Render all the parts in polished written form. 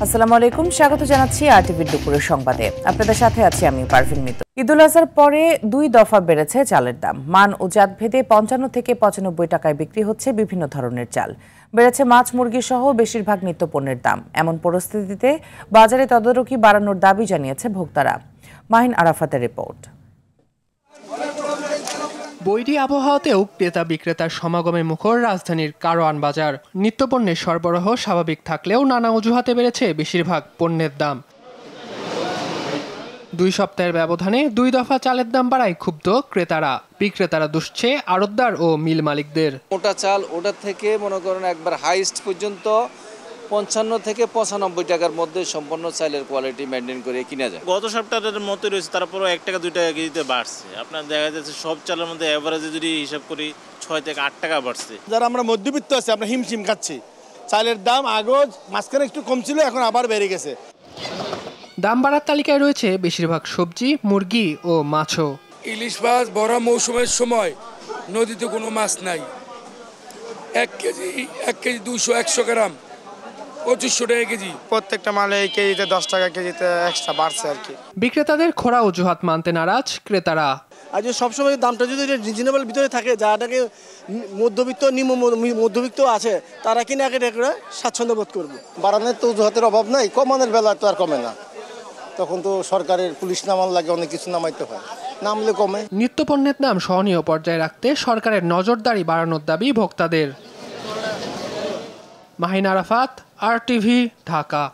আসসালামু আলাইকুম, স্বাগত জানাচ্ছি আরটিভির দুপুরের সংবাদে। আপনাদের সাথে আছি আমি পারভিন মিতু। ঈদুল আজহার পরে 2 দফা বেড়েছে চালের দাম। মান ও জাত ভেদে 55 থেকে 95 টাকায় বিক্রি হচ্ছে বিভিন্ন ধরনের চাল। বেড়েছে মাছ, মুরগি সহ বেশিরভাগ নিত্যপণ্যের দাম। এমন পরিস্থিতিতে বাজারে তদারকি বাড়ানোর দাবি জানিয়েছে ভোক্তারা। মাহিন আরাফাতের রিপোর্ট। বৈরী আবহাওয়াতেও ক্রেতা বিক্রেতার সমাগমে মুখর রাজধানীর কারওয়ান বাজার। নিত্যপণ্যের সরবরাহ স্বাভাবিক থাকলেও নানা অজুহাতে বেড়েছে বেশিরভাগ পণ্যের দাম। 2 সপ্তাহের ব্যবধানে 2 দফা চালের দাম বাড়ায় ক্ষুব্ধ ক্রেতারা। বিক্রেতারা দুষছে আড়তদার ও মিল মালিকদের। মোটা চাল ওটা থেকে মনে করেন একবার হাইস্ট পর্যন্ত 55 থেকে 95 টাকার মধ্যে সম্পূর্ণ চালের কোয়ালিটি মেনটেন করে কিনা যায়। গত সপ্তাহের মতো রয়েছে, তারপরও 1 টাকা 2 টাকা কেজিতে বাড়ছে। আপনার দেখা যাচ্ছে সব চালের মধ্যে এভারেজে যদি হিসাব করি 6 থেকে 8 টাকা বাড়ছে। যারা আমরা মধ্যবিত্ত আছি আমরা হিমশিম খাচ্ছি। চালের দাম আগেও মাঝখানে একটু কম ছিল, এখন আবার বেড়ে গেছে। দাম বাড়ার তালিকায় রয়েছে বেশিরভাগ সবজি, মুরগি ও মাছও। ইলিশ মাছ ভরা মৌসুমের সময় নদীতে কোনো মাছ নাই। 1 কেজি 200-100 গ্রাম 2500 টাকা কেজি। প্রত্যেকটা মালে কেজিতে 10 টাকা কেজিতে এক্সট্রা বাড়ছে আর কি। বিক্রেতাদের খোড়া অজুহাত মানতে নারাজ ক্রেতারা। আর যে সবসময় দামটা যদি রিজনেবল ভিতরে থাকে, যাটাকে মধ্যবিত্ত নিম্ন মধ্যবিত্ত আছে তারা কিনে আগে স্বাচ্ছন্দ্য বোধ করবে। বাড়ানোর তো অজুহাতের অভাব নাই, কমানোর বেলা তো আর কমে না। তখন তো সরকারের পুলিশ নামান লাগে, অনেক কিছু নামাইতে হয়, নামলে কমে। নিত্যপণ্যের দাম সহনীয় পর্যায়ে রাখতে সরকারের নজরদারি বাড়ানোর দাবি ভোক্তাদের। মাহিন আরাফাত, আরটিভি, ঢাকা।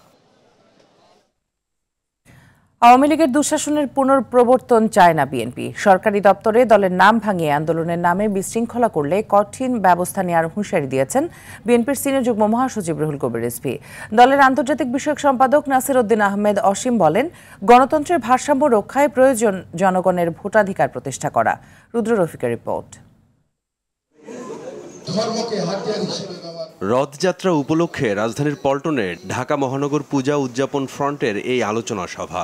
আওয়ামী লীগের দুঃশাসনের পুনঃপ্রবর্তন চায় না বিএনপি। সরকারি দপ্তরে দলের নাম ভাঙিয়ে আন্দোলনের নামে বিশৃঙ্খলা করলে কঠিন ব্যবস্থা নেওয়ার হুঁশিয়ারি দিয়েছেন বিএনপির সিনিয়র যুগ্ম মহাসচিব রুহুল কবির রিজভী। দলের আন্তর্জাতিক বিষয়ক সম্পাদক নাসির উদ্দিন আহমেদ অসীম বলেন, গণতন্ত্রের ভারসাম্য রক্ষায় প্রয়োজন জনগণের ভোটাধিকার প্রতিষ্ঠা করা। রুদ্র রফিকের রিপোর্ট। রথযাত্রা উপলক্ষে রাজধানীর পল্টনে ঢাকা মহানগর পূজা উদযাপন ফ্রন্টের এই আলোচনা সভা।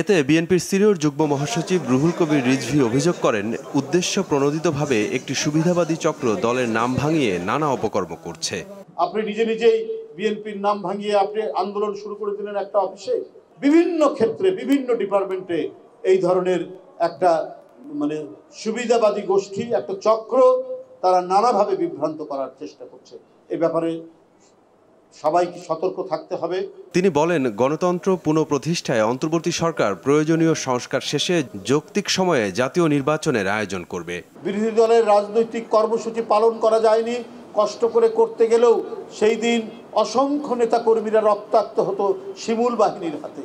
এতে বিএনপির সিনিয়র যুগ্ম মহাসচিব রুহুল কবির রিজভী অভিযোগ করেন, উদ্দেশ্য প্রণোদিতভাবে একটি সুবিধাবাদী চক্র দলের নাম ভাঙিয়ে নানা অপকর্ম করছে। আপনি নিজেই বিএনপির নাম ভাঙিয়ে আপনি আন্দোলন শুরু করে দিলেন একটা অফিসে। বিভিন্ন ক্ষেত্রে বিভিন্ন ডিপার্টমেন্টে এই ধরনের একটা সুবিধাবাদী গোষ্ঠী, একটা চক্র, তারা নানাভাবে বিভ্রান্ত করার চেষ্টা করছে। এই ব্যাপারে সবাইকে সতর্ক থাকতে হবে। তিনি বলেন, গণতন্ত্র পুনঃপ্রতিষ্ঠায় অন্তর্বর্তী সরকার প্রয়োজনীয় সংস্কার শেষে যৌক্তিক সময়ে জাতীয় নির্বাচনের আয়োজন করবে। বিরোধী দলের রাজনৈতিক কর্মসূচি পালন করা যায়নি, কষ্ট করে করতে গেলেও সেই দিন অসংখ্য নেতা কর্মীরা রক্তাক্ত হতো শিমুল বাহিনীর হাতে।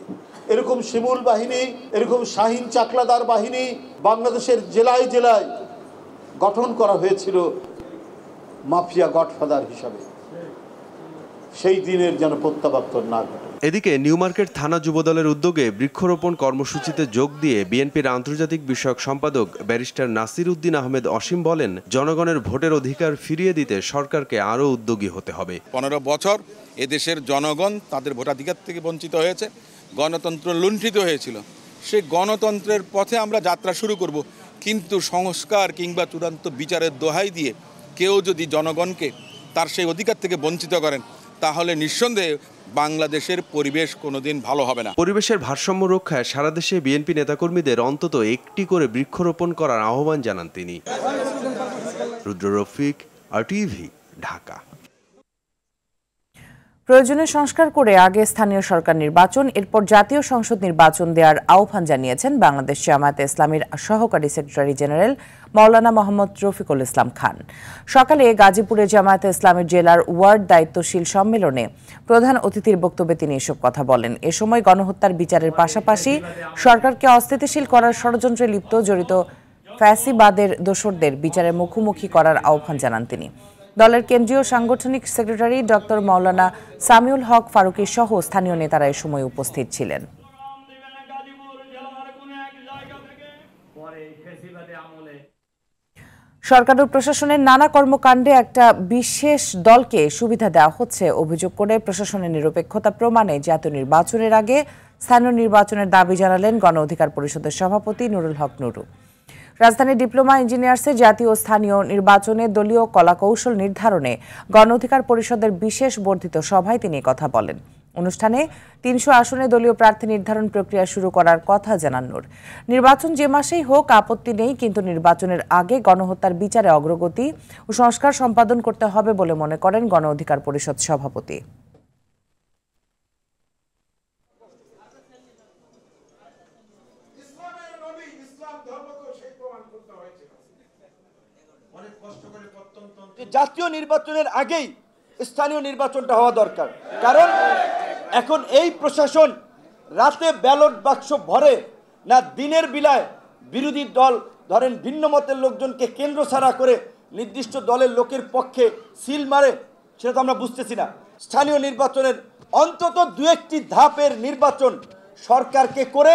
এরকম শিমুল বাহিনী, এরকম শাহিন চাকলাদার বাহিনী বাংলাদেশের জেলায় জেলায় গঠন করা হয়েছিল মাফিয়া গডফাদার হিসাবে। সেই দিনের যেন প্রত্যাবর্তন না ঘটে। এদিকে নিউ মার্কেট থানা যুবদলের উদ্যোগে বৃক্ষরোপণ কর্মসূচিতে যোগ দিয়ে বিএনপির আন্তর্জাতিক বিষয়ক সম্পাদক ব্যারিস্টার নাসির উদ্দিন আহমেদ অসীম বলেন, জনগণের ভোটের অধিকার ফিরিয়ে দিতে সরকারকে আরও উদ্যোগী হতে হবে। 15 বছর এদেশের জনগণ তাদের ভোটাধিকার থেকে বঞ্চিত হয়েছে, গণতন্ত্র লুণ্ঠিত হয়েছিল। সেই গণতন্ত্রের পথে আমরা যাত্রা শুরু করব, কিন্তু সংস্কার কিংবা চূড়ান্ত বিচারের দোহাই দিয়ে কেউ যদি জনগণকে তার সেই অধিকার থেকে বঞ্চিত করেন, তাহলে নিঃসন্দেহে বাংলাদেশের পরিবেশ কোনোদিন ভালো হবে না। পরিবেশের ভারসাম্য রক্ষায় সারা দেশে বিএনপি নেতাকর্মীদের অন্তত একটি করে বৃক্ষরোপণ করার আহ্বান জানান তিনি। রুদ্র রফিক, আরটিভি, ঢাকা। প্রয়োজনীয় সংস্কার করে আগে স্থানীয় সরকার নির্বাচন, এরপর জাতীয় সংসদ নির্বাচন দেওয়ার আহ্বান জানিয়েছেন বাংলাদেশ জামায়াতে ইসলামীর সহকারী সেক্রেটারি জেনারেল মাওলানা মোহাম্মদ রফিকুল ইসলাম খান। সকালে গাজীপুরে জামায়াতে ইসলামীর জেলার ওয়ার্ড দায়িত্বশীল সম্মেলনে প্রধান অতিথির বক্তব্যে তিনি এসব কথা বলেন। এ সময় গণহত্যার বিচারের পাশাপাশি সরকারকে অস্থিতিশীল করার ষড়যন্ত্রে লিপ্ত জড়িত ফ্যাসিবাদের দোসরদের বিচারের মুখোমুখি করার আহ্বান জানান তিনি। দলের কেন্দ্রীয় সাংগঠনিক সেক্রেটারি ডক্টর মাওলানা সামিউল হক ফারুকী সহ স্থানীয় নেতারা এ সময় উপস্থিত ছিলেন। সরকার ও প্রশাসনের নানা কর্মকাণ্ডে একটা বিশেষ দলকে সুবিধা দেওয়া হচ্ছে অভিযোগ করে প্রশাসনের নিরপেক্ষতা প্রমাণে জাতীয় নির্বাচনের আগে স্থানীয় নির্বাচনের দাবি জানালেন গণ অধিকার পরিষদের সভাপতি নুরুল হক নুরু। রাজধানী ডিপ্লোমা ইঞ্জিনিয়ার্সে জাতীয় ও স্থানীয় নির্বাচনে দলীয় কলাকৌশল নির্ধারণে গণ অধিকার পরিষদের বিশেষ বর্ধিত সভায় তিনি কথা বলেন। অনুষ্ঠানে ৩০০ আসনে দলীয় প্রার্থী নির্ধারণ প্রক্রিয়া শুরু করার কথা জানান নূর। নির্বাচন যে মাসেই হোক আপত্তি নেই, কিন্তু নির্বাচনের আগে গণহত্যার বিচারে অগ্রগতি ও সংস্কার সম্পাদন করতে হবে বলে মনে করেন গণ অধিকার পরিষদ সভাপতি। জাতীয় নির্বাচনের আগেই স্থানীয় নির্বাচনটা হওয়া দরকার, কারণ এখন এই প্রশাসন রাতে ব্যালট বাক্স ভরে না দিনের বেলায় বিরোধী দল ধরেন ভিন্ন মতের লোকজনকে কেন্দ্র ছাড়া করে নির্দিষ্ট দলের লোকের পক্ষে সিল মারে, সেটা তো আমরা বুঝতেছি না। স্থানীয় নির্বাচনের অন্তত ২-১টি ধাপের নির্বাচন সরকারকে করে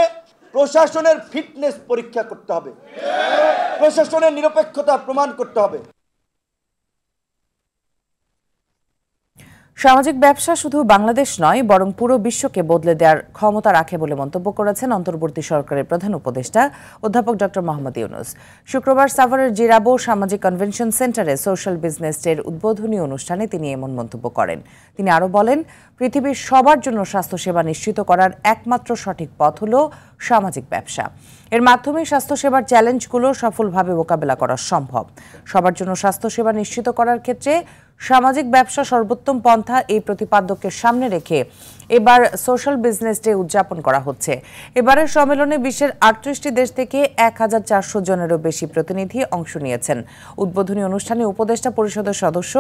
প্রশাসনের ফিটনেস পরীক্ষা করতে হবে, প্রশাসনের নিরপেক্ষতা প্রমাণ করতে হবে। সামাজিক ব্যবসা শুধু বাংলাদেশ নয়, বরং পুরো বিশ্বকে বদলে দেওয়ার ক্ষমতা রাখে বলে মন্তব্য করেছেন অন্তর্বর্তী সরকারের প্রধান উপদেষ্টা অধ্যাপক ডক্টর মোহাম্মদ ইউনূস। শুক্রবার সাভারের জিরাবো সামাজিক কনভেনশন সেন্টারে সোশ্যাল বিজনেস ডের উদ্বোধনী অনুষ্ঠানে তিনি এমন মন্তব্য করেন। তিনি আরও বলেন, পৃথিবীর সবার জন্য স্বাস্থ্যসেবা নিশ্চিত করার একমাত্র সঠিক পথ হল সামাজিক ব্যবসা। এর মাধ্যমে স্বাস্থ্যসেবার চ্যালেঞ্জগুলো সফলভাবে মোকাবেলা করা সম্ভব। সবার জন্য স্বাস্থ্যসেবা নিশ্চিত করার ক্ষেত্রে সামাজিক ব্যবসা সর্বোত্তম পন্থা, এই প্রতিপাদ্যকে সামনে রেখে এবার সোশ্যাল বিজনেস ডে উদযাপন করা হচ্ছে। এবারের সম্মেলনে বিশ্বের ৩৮টি দেশ থেকে ১,৪০০ জনেরও বেশি প্রতিনিধি অংশ নিয়েছেন। উদ্বোধনী অনুষ্ঠানে উপদেষ্টা পরিষদের সদস্য,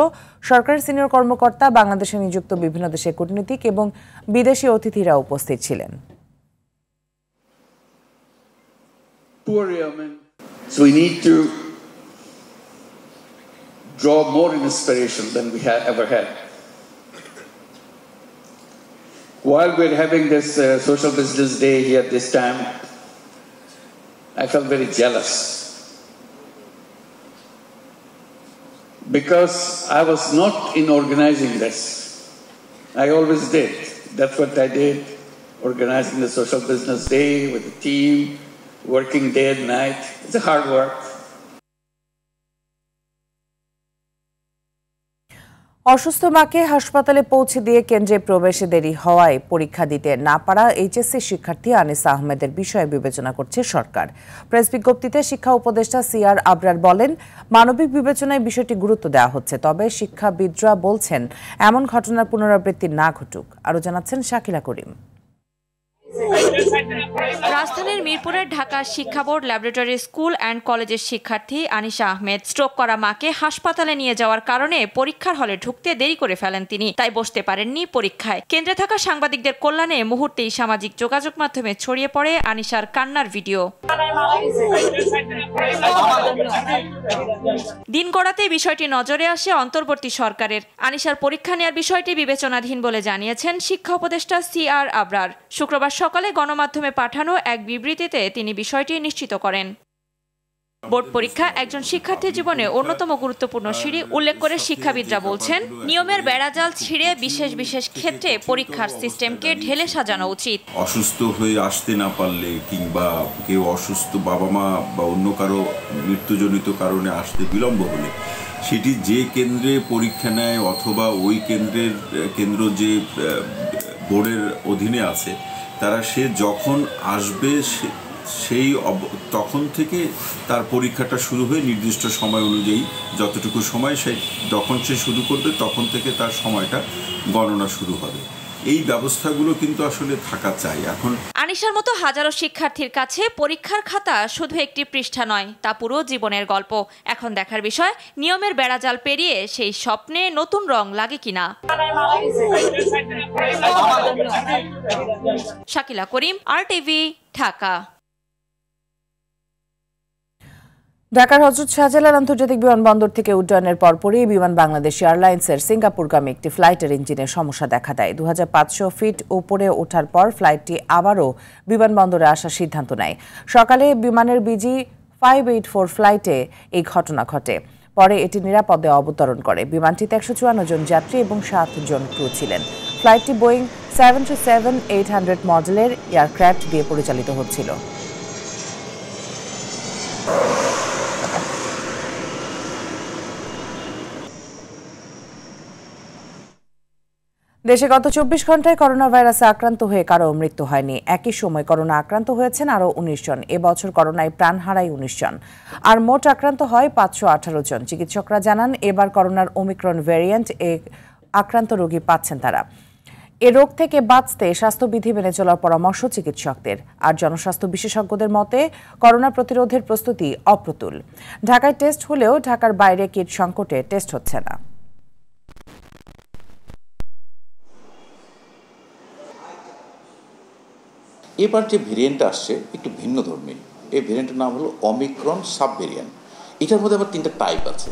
সরকারের সিনিয়র কর্মকর্তা, বাংলাদেশে নিযুক্ত বিভিন্ন দেশের কূটনীতিক এবং বিদেশি অতিথিরা উপস্থিত ছিলেন। So we need to draw more inspiration than we have ever had. While we're having this Social Business Day here this time, I felt very jealous because I was not in organizing this. I always did. That's what I did, organizing the Social Business Day with the team, working day and night. It's a hard work. অসুস্থ মাকে হাসপাতালে পৌঁছে দিয়ে কেন্দ্রে প্রবেশে দেরি হওয়ায় পরীক্ষা দিতে না পারা এইচএসসি শিক্ষার্থী আনিসা আহমেদের বিষয়ে বিবেচনা করছে সরকার। প্রেস বিজ্ঞপ্তিতে শিক্ষা উপদেষ্টা সিআর আবরার বলেন, মানবিক বিবেচনায় বিষয়টি গুরুত্ব দেওয়া হচ্ছে, তবে শিক্ষাবিদরা বলছেন এমন ঘটনার পুনরাবৃত্তি না ঘটুক। আরও জানাচ্ছেন শাকিলা করিম। রাজধানীর মিরপুরের ঢাকা শিক্ষা বোর্ড ল্যাবরেটরি স্কুল অ্যান্ড কলেজের শিক্ষার্থী আনিসা আহমেদ স্ট্রোক করা মাকে হাসপাতালে নিয়ে যাওয়ার কারণে পরীক্ষার হলে ঢুকতে দেরি করে ফেলেন তিনি, তাই বসতে পারেননি পরীক্ষায়। কেন্দ্রে থাকা সাংবাদিকদের কল্যাণে মুহূর্তেই সামাজিক যোগাযোগ মাধ্যমে ছড়িয়ে পড়ে আনিসার কান্নার ভিডিও। দিন গড়াতে বিষয়টি নজরে আসে অন্তর্বর্তী সরকারের। আনিসার পরীক্ষা নেওয়ার বিষয়টি বিবেচনাধীন বলে জানিয়েছেন শিক্ষা উপদেষ্টা সিআর আবরার। শুক্রবার সকালে গণমাধ্যমে পাঠানো এক বিবৃতিতে তিনি বিষয়টি নিশ্চিত করেন। বোর্ড পরীক্ষা একজন শিক্ষার্থীর জীবনে অন্যতম গুরুত্বপূর্ণ সিঁড়ি উল্লেখ করে শিক্ষাবিদরা বলছেন, নিয়মের বেড়াজাল ছিঁড়ে বিশেষ বিশেষ ক্ষেত্রে পরীক্ষার সিস্টেমকে ঢেলে সাজানো উচিত। অসুস্থ হয়ে আসতে না পারলে কিংবা কেউ অসুস্থ বাবা মা বা অন্য কারো মৃত্যুজনিত কারণে আসতে বিলম্ব হলে সেটি যে কেন্দ্রে পরীক্ষা নেয় অথবা ওই কেন্দ্র যে বোর্ডের অধীনে আছে তারা সে যখন আসবে তখন থেকে তার পরীক্ষাটা শুরু হয়ে নির্দিষ্ট সময় অনুযায়ী যতটুকু সময় যখন সে শুরু করবে তখন থেকে তার সময়টা গণনা শুরু হবে। এই ব্যবস্থাগুলো কিন্তু আসলে থাকা চাই। এখন আনিসার মতো হাজারো শিক্ষার্থীর কাছে পরীক্ষার খাতা শুধু একটি পৃষ্ঠা নয়, তা পুরো জীবনের গল্প। এখন দেখার বিষয় নিয়মের বেড়াজাল পেরিয়ে সেই স্বপ্নে নতুন রং লাগে কিনা। শাকিলা করিম, RTV, ঢাকা। ঢাকার হযরত শাহজালাল আন্তর্জাতিক বিমানবন্দর থেকে উড্ডয়নের পরপরই বিমান বাংলাদেশ এয়ারলাইন্সের সিঙ্গাপুরগামী একটি ফ্লাইটের ইঞ্জিনের সমস্যা দেখা দেয়। 2500 ফিট উপরে ওঠার পর ফ্লাইটটি আবারও বিমানবন্দরে আসার সিদ্ধান্ত নেয়। সকালে বিমানের BG 584 ফ্লাইটে এই ঘটনা ঘটে। পরে এটি নিরাপদে অবতরণ করে। বিমানটিতে 154 জন যাত্রী এবং 7 জন ক্রু ছিলেন। ফ্লাইটটি বোয়িং 737-800 মডেলের এয়ারক্রাফট দিয়ে পরিচালিত হচ্ছিল। দেশে গত 24 ঘন্টায় করোনা ভাইরাসে আক্রান্ত হয়ে কারো মৃত্যু হয়নি। একই সময় করোনা আক্রান্ত হয়েছেন আরও 19 জন। এবছর করোনায় প্রাণ হারায় 19 জন, আর মোট আক্রান্ত হয় 518 জন। চিকিৎসকরা জানান, এবার করোনার ওমিক্রন ভ্যারিয়েন্ট আক্রান্ত রোগী পাচ্ছেন তারা। এ রোগ থেকে বাঁচতে স্বাস্থ্যবিধি মেনে চলার পরামর্শ চিকিৎসকদের। আর জনস্বাস্থ্য বিশেষজ্ঞদের মতে করোনা প্রতিরোধের প্রস্তুতি অপ্রতুল। ঢাকায় টেস্ট হলেও ঢাকার বাইরে কিট সংকটে টেস্ট হচ্ছে না। এবার যে ভেরিয়েন্ট আসছে একটু ভিন্ন ধর্মী। এই ভেরিয়েন্টের নাম হলো অমিক্রন সাব ভেরিয়েন্ট। এটার মধ্যে আবার 3টা টাইপ আছে।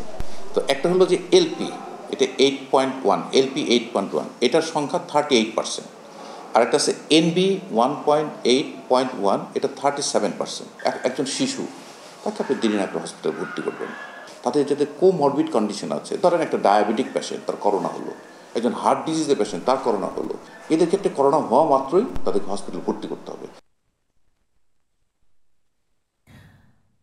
তো একটা হলো যে এলপি, এটা 8.1, এলপি 8.1, এটার সংখ্যা 38%। আর একটা আছে এনবি 1.8.1, এটা 37%। একজন শিশু, তাকে আপনি দিনে একটা হসপিটালে ভর্তি করবেন। তাদের যাতে কোমরবিড কন্ডিশন আছে, ধরেন একটা ডায়াবেটিক পেশেন্ট, তার করোনা হলো, একজন হার্ট ডিজিজের পেশেন্ট, তার করোনা হলো, এদের ক্ষেত্রে করোনা হওয়া মাত্রই তাদেরকে হসপিটাল ভর্তি করতে হবে।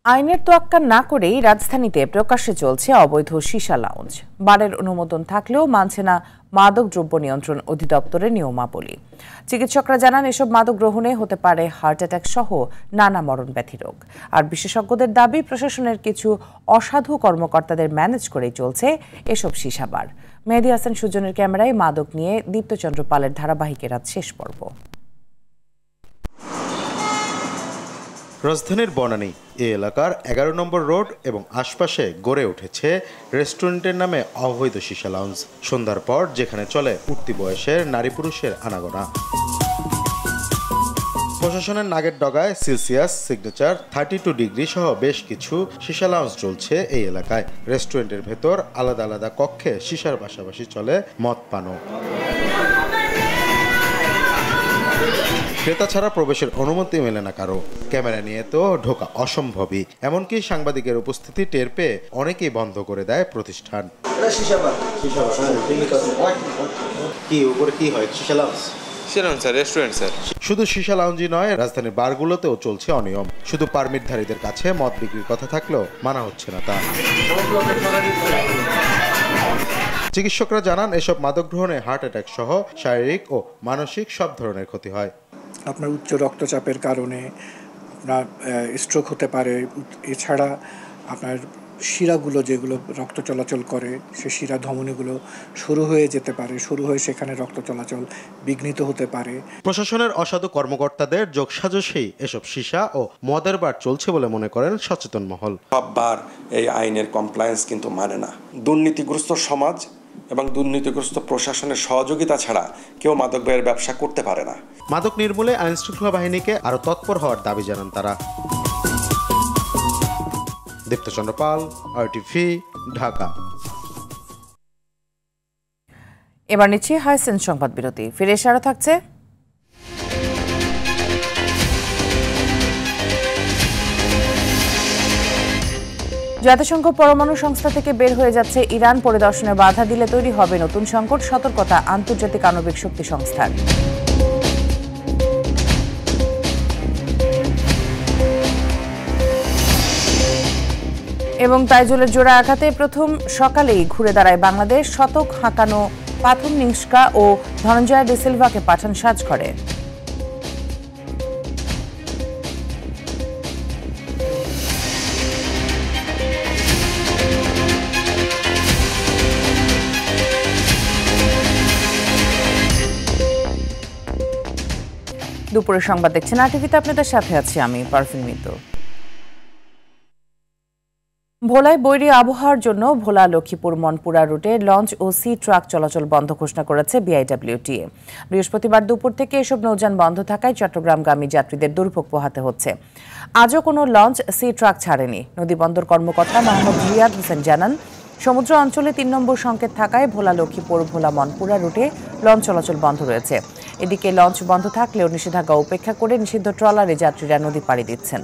আইনের তোয়াক্কা না করেই রাজধানীতে প্রকাশ্যে চলছে অবৈধ শিশা লাউঞ্জ। বারের অনুমোদন থাকলেও মানছে না মাদক দ্রব্য নিয়ন্ত্রণ অধিদপ্তরের নিয়মাবলী। চিকিৎসকরা জানান, এসব মাদক গ্রহণে হতে পারে হার্ট অ্যাটাক সহ নানা মরণব্যাধি রোগ। আর বিশেষজ্ঞদের দাবি, প্রশাসনের কিছু অসাধু কর্মকর্তাদের ম্যানেজ করেই চলছে এসব শিশা বার। মেহেদী হাসান সুজনের ক্যামেরায় মাদক নিয়ে দীপ্তচন্দ্র পালের ধারাবাহিকের আজ শেষ পর্ব। রাজধানীর বনানী এই এলাকার 11 নম্বর রোড এবং আশপাশে গড়ে উঠেছে রেস্টুরেন্টের নামে অবৈধ শিশা লাউঞ্জ। সন্ধ্যার পর যেখানে চলে উঠতি বয়সের নারী পুরুষের আনাগোনা। প্রশাসনের নাগের ডগায় সেলসিয়াস, সিগনেচার, 32 ডিগ্রি সহ বেশ কিছু শিশা লাউঞ্জ চলছে এই এলাকায়। রেস্টুরেন্টের ভেতর আলাদা আলাদা কক্ষে শিশার পাশাপাশি চলে মদ পানও। ক্রেতা ছাড়া প্রবেশের অনুমতি মেলে না কারো। ক্যামেরা নিয়ে তো ঢোকা অসম্ভবই। এমনকি সাংবাদিকের উপস্থিতি টের পেয়ে অনেকেই বন্ধ করে দেয় প্রতিষ্ঠান। শুধু শিশা লাউঞ্জই নয়, রাজধানীর বারগুলোতেও চলছে অনিয়ম। শুধু পারমিটধারীদের কাছে মদ বিক্রির কথা থাকলেও মানা হচ্ছে না তা। চিকিৎসকরা জানান, এসব মাদক গ্রহণে হার্ট অ্যাটাক সহ শারীরিক ও মানসিক সব ধরনের ক্ষতি হয়। আপনার উচ্চ রক্তচাপের কারণে আপনার স্ট্রোক হতে পারে। এছাড়া আপনার শিরাগুলো যেগুলো রক্ত চলাচল করে, সে শিরা ধমনীগুলো শুরু হয়ে যেতে পারে, শুরু হয়ে সেখানে রক্ত চলাচল বিঘ্নিত হতে পারে। প্রশাসনের অসাধু কর্মকর্তাদের যোগসাজশেই এসব শিশা ও মদের বার চলছে বলে মনে করেন সচেতন মহল। সববার এই আইনের কমপ্লায়েন্স কিন্তু মানে না। দুর্নীতিগ্রস্ত সমাজ এবং দুর্নীতিগ্রস্ত প্রশাসনের সহযোগিতা ছাড়া কেউ মাদক ব্যয়ের ব্যবসা করতে পারে না। মাদক নির্মূলে আইনশৃঙ্খলা বাহিনীকে আরো তৎপর হওয়ার দাবি জানান তারা। দীপ্তচন্দ্র পাল, RTV, ঢাকা। এবার নিচ্ছি হাইসেন্স সংবাদ বিরতি। ফিরে এসে আরো থাকছে জাতিসংঘ পরমাণু সংস্থা থেকে বের হয়ে যাচ্ছে ইরান। পরিদর্শনে বাধা দিলে তৈরি হবে নতুন সংকট, সতর্কতা আন্তর্জাতিক আণবিক শক্তি সংস্থার। এবং তাইজুলের জোড়া আঘাতে প্রথম সকালেই ঘুরে দাঁড়ায় বাংলাদেশ। শতক হাঁকানো পাথর নিষ্কা ও ধনঞ্জয় ডিসিলভাকে পাঠান সাজঘরে। দুপুরের সংবাদ দেখছেন RTVতে, আপনাদের সাথে আছি আমি পারফিন মিতু। ভোলায় বৈরী আবহাওয়ার জন্য ভোলা লক্ষ্মীপুর মনপুরা রুটে লঞ্চ ও সি ট্রাক চলাচল বন্ধ ঘোষণা করেছে BIWTA। বৃহস্পতিবার দুপুর থেকে এসব নৌযান বন্ধ থাকায় চট্টগ্রামগামী যাত্রীদের দুর্ভোগ পোহাতে হচ্ছে। আজও কোনো লঞ্চ সি ট্রাক ছাড়েনি। নদীবন্দর কর্মকর্তা মোহাম্মদ রিয়াদ হোসেন জানান, সমুদ্র অঞ্চলে 3 নম্বর সংকেত থাকায় ভোলা লক্ষ্মীপুর ভোলা মনপুরা রুটে লঞ্চ চলাচল বন্ধ রয়েছে। এদিকে লঞ্চ বন্ধ থাকলেও নিষেধাজ্ঞা উপেক্ষা করে নিষিদ্ধ ট্রলারে যাত্রীরা নদী পাড়ি দিচ্ছেন।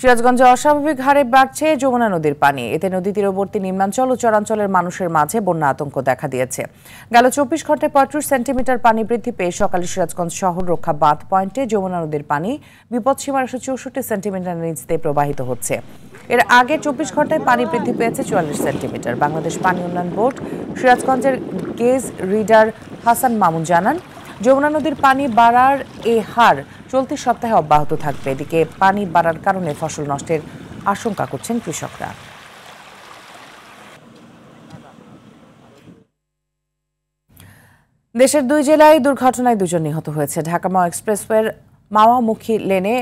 সিরাজগঞ্জে অস্বাভাবিক হারে বাড়ছে যমুনা নদীর পানি। এতে নদী তীরবর্তী নিম্নাঞ্চল ও চরাঞ্চলের মানুষের মাঝে বন্যা আতঙ্ক দেখা দিয়েছে। গেল 24 ঘন্টায় 35 সেন্টিমিটার পানি বৃদ্ধি পেয়ে সকালে সিরাজগঞ্জ শহর রক্ষা বাঁধ পয়েন্টে যমুনা নদীর পানি বিপদসীমার 164 সেন্টিমিটার নিচ দিয়ে প্রবাহিত হচ্ছে। এর আগে 24 ঘন্টায় পানি বৃদ্ধি পেয়েছে 44 সেন্টিমিটার। বাংলাদেশ পানি উন্নয়ন বোর্ড সিরাজগঞ্জের গেজ রিডার হাসান মামুন জানান, যমুনা নদীর পানি বাড়ার এ হার চলতি সপ্তাহে অব্যাহত থাকবে। এদিকে পানি বাড়ার কারণে ফসল নষ্টের আশঙ্কা করছেন কৃষকরা। দেশের 2 জেলায় দুর্ঘটনায় 2 জন নিহত হয়েছে। ঢাকা মাওয়া এক্সপ্রেসওয়ের মাওয়ামুখী লেনে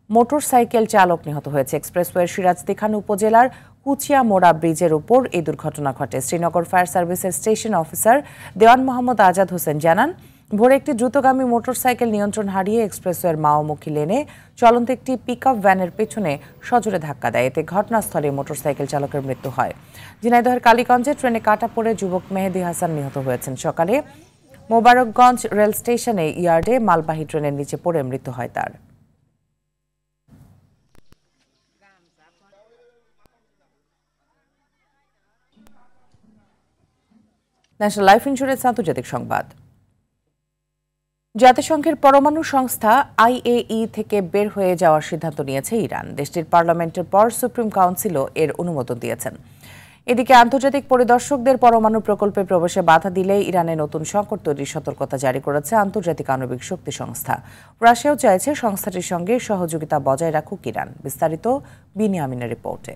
মোটরসাইকেল চালক নিহত হয়েছে। এক্সপ্রেসওয়ের সিরাজদিখান উপজেলার কুচিয়া মোড়া ব্রিজের উপর এই দুর্ঘটনা ঘটে। শ্রীনগর ফায়ার সার্ভিসের স্টেশন অফিসার দেওয়ান মোহাম্মদ আজাদ হোসেন জানান, ভোরে একটি দ্রুতগামী মোটরসাইকেল নিয়ন্ত্রণ হারিয়ে এক্সপ্রেসওয়ের মাওয়ামুখী লেনে চলন্ত একটি পিকআপ ভ্যানের পেছনে সজোরে ধাক্কা দেয়। এতে ঘটনাস্থলে মোটরসাইকেল চালকের মৃত্যু হয়। ঝিনাইদহের কালীগঞ্জে ট্রেনে কাটা পড়ে যুবক মেহেদি হাসান নিহত হয়েছেন। সকালে মোবারকগঞ্জ রেল স্টেশনে ইয়ার্ডে মালবাহী ট্রেনের নিচে পড়ে মৃত্যু হয় তার। ন্যাশনাল লাইফ ইন্স্যুরেন্স আন্তর্জাতিক সংবাদ। জাতিসংঘের পরমাণু সংস্থা IAEA থেকে বের হয়ে যাওয়ার সিদ্ধান্ত নিয়েছে ইরান। দেশটির পার্লামেন্টের পর সুপ্রিম কাউন্সিলও এর অনুমোদন দিয়েছেন। এদিকে আন্তর্জাতিক পরিদর্শকদের পরমাণু প্রকল্পে প্রবেশে বাধা দিলে ইরানে নতুন সংকট তৈরির সতর্কতা জারি করেছে আন্তর্জাতিক আণবিক শক্তি সংস্থা। রাশিয়াও চাইছে সংস্থাটির সঙ্গে সহযোগিতা বজায় রাখুক ইরান। বিস্তারিত বিনিয়ামিনের রিপোর্টে।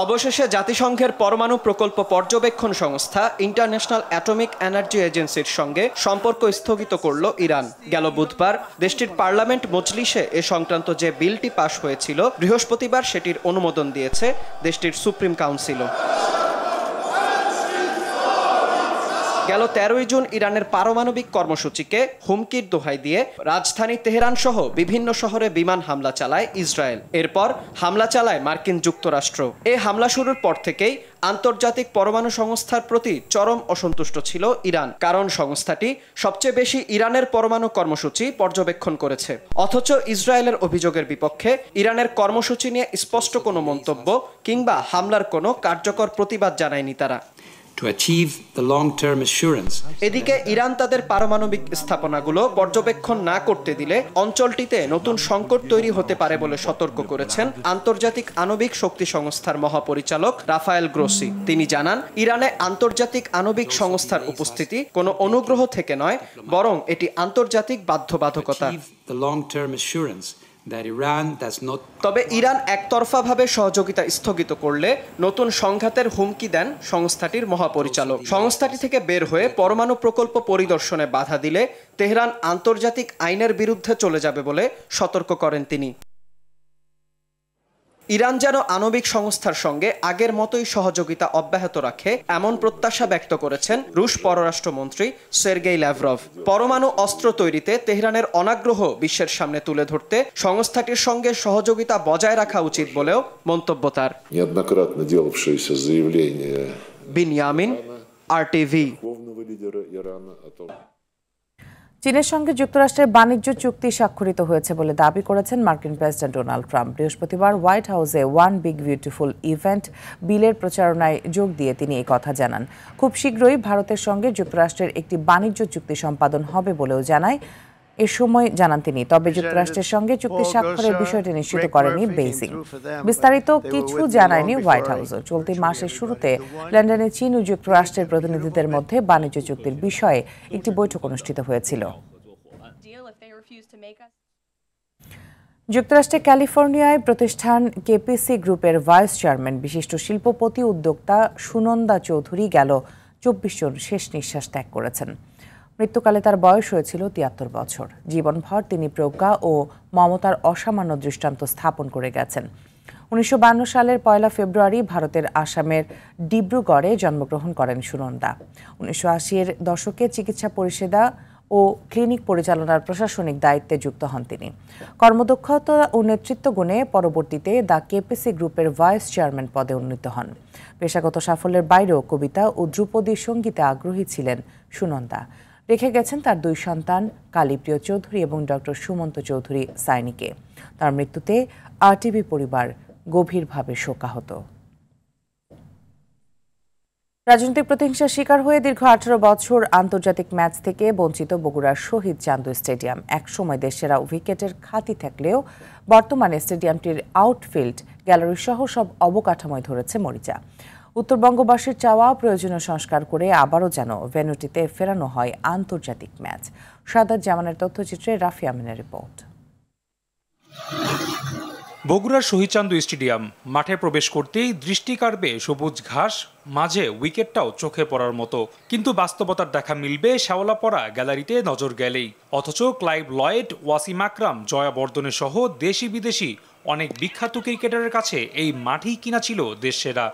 অবশেষে জাতিসংঘের পরমাণু প্রকল্প পর্যবেক্ষণ সংস্থা ইন্টারন্যাশনাল অ্যাটমিক এনার্জি এজেন্সির সঙ্গে সম্পর্ক স্থগিত করল ইরান। গেল বুধবার দেশটির পার্লামেন্ট মজলিসে এ সংক্রান্ত যে বিলটি পাশ হয়েছিল, বৃহস্পতিবার সেটির অনুমোদন দিয়েছে দেশটির সুপ্রিম কাউন্সিলও। গেল 13 জুন ইরানের পারমাণবিক কর্মসূচিকে হুমকির দোহাই দিয়ে রাজধানী তেহরান সহ বিভিন্ন শহরে বিমান হামলা চালায় ইসরায়েল। এরপর হামলা চালায় মার্কিন যুক্তরাষ্ট্র। এই হামলা শুরুর পর থেকেই আন্তর্জাতিক পরমাণু সংস্থার প্রতি চরম অসন্তুষ্ট ছিল ইরান, কারণ সংস্থাটি সবচেয়ে বেশি ইরানের পরমাণু কর্মসূচি পর্যবেক্ষণ করেছে। অথচ ইসরায়েলের অভিযোগের বিপক্ষে ইরানের কর্মসূচি নিয়ে স্পষ্ট কোনো মন্তব্য কিংবা হামলার কোনো কার্যকর প্রতিবাদ জানায়নি তারা। এদিকে ইরান তাদের পারমাণবিক স্থাপনাগুলো পর্যবেক্ষণ না করতে দিলে অঞ্চলটিতে নতুন সংকট তৈরি হতে পারে বলে সতর্ক করেছেন আন্তর্জাতিক আণবিক শক্তি সংস্থার মহাপরিচালক রাফায়েল গ্রোসি। তিনি জানান, ইরানে আন্তর্জাতিক আণবিক সংস্থার উপস্থিতি কোনো অনুগ্রহ থেকে নয়, বরং এটি আন্তর্জাতিক বাধ্যবাধকতা। তবে ইরান একতরফাভাবে সহযোগিতা স্থগিত করলে নতুন সংঘাতের হুমকি দেন সংস্থাটির মহাপরিচালক। সংস্থাটি থেকে বের হয়ে পরমাণু প্রকল্প পরিদর্শনে বাধা দিলে তেহরান আন্তর্জাতিক আইনের বিরুদ্ধে চলে যাবে বলে সতর্ক করেন তিনি। ইরান যেন আণবিক সংস্থার সঙ্গে আগের মতোই সহযোগিতা অব্যাহত রাখে, এমন প্রত্যাশা ব্যক্ত করেছেন রুশ পররাষ্ট্রমন্ত্রী সের্গেই ল্যাভরভ। পরমাণু অস্ত্র তৈরিতে তেহরানের অনাগ্রহ বিশ্বের সামনে তুলে ধরতে সংস্থাটির সঙ্গে সহযোগিতা বজায় রাখা উচিত বলেও মন্তব্য তার। বিনিয়ামিন, RTV। চীনের সঙ্গে যুক্তরাষ্ট্রের বাণিজ্য চুক্তি স্বাক্ষরিত হয়েছে বলে দাবি করেছেন মার্কিন প্রেসিডেন্ট ডোনাল্ড ট্রাম্প। বৃহস্পতিবার হোয়াইট হাউসে ওয়ান বিগ বিউটিফুল ইভেন্ট বিলের প্রচারণায় যোগ দিয়ে তিনি এই কথা জানান। খুব শীঘ্রই ভারতের সঙ্গে যুক্তরাষ্ট্রের একটি বাণিজ্য চুক্তি সম্পাদন হবে বলেও এ সময় জানান তিনি। তবে যুক্তরাষ্ট্রের সঙ্গে চুক্তি স্বাক্ষরের বিষয়টি নিশ্চিত করেনি বেইজিং। বিস্তারিত কিছু জানায়নি হোয়াইট হাউসও। চলতি মাসের শুরুতে লন্ডনে চীন ও যুক্তরাষ্ট্রের প্রতিনিধিদের মধ্যে বাণিজ্য চুক্তির বিষয়ে একটি বৈঠক অনুষ্ঠিত হয়েছিল। যুক্তরাষ্ট্রের ক্যালিফোর্নিয়ায় প্রতিষ্ঠান কেপিসি গ্রুপের ভাইস চেয়ারম্যান বিশিষ্ট শিল্পপতি উদ্যোক্তা সুনন্দা চৌধুরী গেল 24 জন শেষ নিঃশ্বাস ত্যাগ করেছেন। মৃত্যুকালে তার বয়স হয়েছিল 73 বছর। জীবনভর তিনি প্রজ্ঞা ও মমতার অসামান্য দৃষ্টান্ত স্থাপন করে গেছেন। 1952 সালের 1 ফেব্রুয়ারি ভারতের আসামের ডিব্রুগড়ে জন্মগ্রহণ করেন সুনন্দা। 1980-এর দশকে চিকিৎসা পরিষেবা ও ক্লিনিক পরিচালনার প্রশাসনিক দায়িত্বে যুক্ত হন তিনি। কর্মদক্ষতা ও নেতৃত্ব গুণে পরবর্তীতে দ্য কেপিসি গ্রুপের ভাইস চেয়ারম্যান পদে উন্নীত হন। পেশাগত সাফল্যের বাইরেও কবিতা ও ধ্রুপদী সঙ্গীতে আগ্রহী ছিলেন সুনন্দা। রেখে গেছেন তার 2 সন্তান কালীপ্রিয় চৌধুরী এবং ডক্টর সুমন্ত চৌধুরী সাইনিকে। তার মৃত্যুতে আরটিভি পরিবার গভীরভাবে শোকাহত। রাজনৈতিক প্রতিহিংসার শিকার হয়ে দীর্ঘ 18 বছর আন্তর্জাতিক ম্যাচ থেকে বঞ্চিত বগুড়ার শহীদ চান্দু স্টেডিয়াম একসময় দেশসেরা উইকেটের খ্যাতি থাকলেও বর্তমানে স্টেডিয়ামটির আউটফিল্ড গ্যালারি সহ সব অবকাঠামোয় ধরেছে মরিচা। উত্তরবঙ্গবাসীর চাওয়া প্রয়োজনীয় সংস্কার করে আবারও যেন ভেন্যুটিতে ফেরানো হয় আন্তর্জাতিক ম্যাচ। সাদাত জামানের তথ্যচিত্রে রাফি আমিনের রিপোর্ট। বগুড়ার শহীদ চান্দু স্টেডিয়াম মাঠে প্রবেশ করতেই দৃষ্টি কাড়বে সবুজ ঘাস, মাঝে উইকেটটাও চোখে পড়ার মতো। কিন্তু বাস্তবতার দেখা মিলবে শ্যাওলা পড়া গ্যালারিতে নজর গেলেই। অথচ ক্লাইভ লয়েড, ওয়াসিম আকরাম, জয়া বর্ধনে সহ দেশি বিদেশি অনেক বিখ্যাত ক্রিকেটারের কাছে এই মাঠই কিনা ছিল দেশসেরা।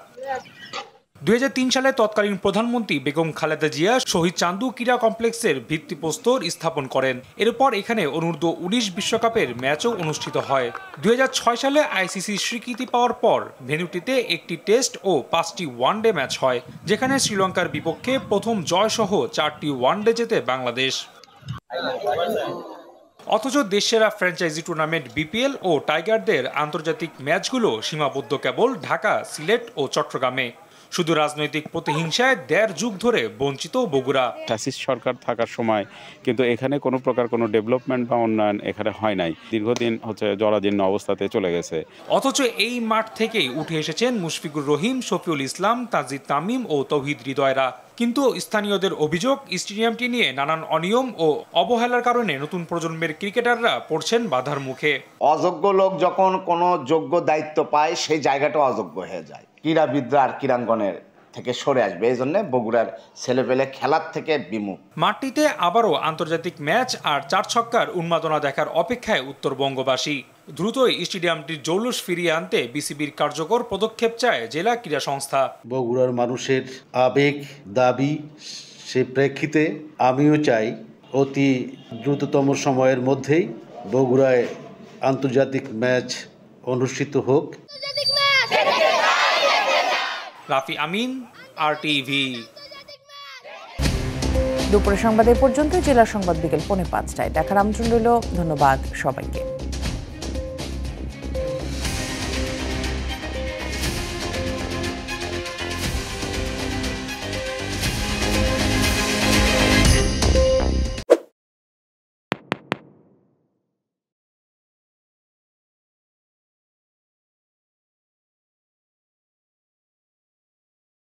2003 সালে তৎকালীন প্রধানমন্ত্রী বেগম খালেদা জিয়া শহীদ চান্দু ক্রীড়া কমপ্লেক্সের ভিত্তিপ্রস্তর স্থাপন করেন। এরপর এখানে অনূর্ধ্ব 19 বিশ্বকাপের ম্যাচও অনুষ্ঠিত হয়। 2006 সালে আইসিসি স্বীকৃতি পাওয়ার পর ভেন্যুটিতে একটি টেস্ট ও 5টি ওয়ানডে ম্যাচ হয়, যেখানে শ্রীলঙ্কার বিপক্ষে প্রথম জয়সহ 4টি ওয়ানডে জেতে বাংলাদেশ। অথচ দেশসেরা ফ্র্যাঞ্চাইজি টুর্নামেন্ট বিপিএল ও টাইগারদের আন্তর্জাতিক ম্যাচগুলো সীমাবদ্ধ কেবল ঢাকা, সিলেট ও চট্টগ্রামে। শুধু রাজনৈতিক প্রতিহিংসায় 1.5 যুগ ধরে বঞ্চিত বগুড়া। ফ্যাসিস্ট সরকার থাকার সময় কিন্তু এখানে কোনো প্রকার কোনো ডেভেলপমেন্ট বা উন্নয়ন এখানে হয় নাই, দীর্ঘদিন জরাজীর্ণ অবস্থাতে চলে গেছে। অথচ এই মাঠ থেকেই উঠে এসেছেন মুশফিকুর রহিম, শফিউল ইসলাম, তাজিদ তামিম ও তৌহিদ হৃদয়রা। কিন্তু স্থানীয়দের অভিযোগ, স্টেডিয়ামটি নিয়ে নানান অনিয়ম ও অবহেলার কারণে নতুন প্রজন্মের ক্রিকেটাররা পড়ছেন বাধার মুখে। অযোগ্য লোক যখন কোনো যোগ্য দায়িত্ব পায় সেই জায়গাটা অযোগ্য হয়ে যায়, ক্রীড়াবিদরা আর ক্রীড়াঙ্গনের থেকে সরে আসবে। এই জন্য বগুড়ার ছেলেপেলে খেলার থেকে বিমুখ। মাঠটিতে আবারও আন্তর্জাতিক ম্যাচ আর 4 ছক্কার উন্মাদনা দেখার অপেক্ষায় উত্তরবঙ্গবাসী। দ্রুতই স্টেডিয়ামটির জৌলুস ফিরিয়ে আনতে বিসিবির কার্যকর পদক্ষেপ চায় জেলা ক্রীড়া সংস্থা। বগুড়ার মানুষের আবেগ, দাবি, সেই প্রেক্ষিতে আমিও চাই অতি দ্রুততম সময়ের মধ্যেই বগুড়ায় আন্তর্জাতিক ম্যাচ অনুষ্ঠিত হোক। রাফি আমিন, আরটিভি। দুপুরের সংবাদ এ পর্যন্ত। জেলা সংবাদ বিকেল 4:45টায় দেখার আমন্ত্রণ রইল। ধন্যবাদ সবাইকে।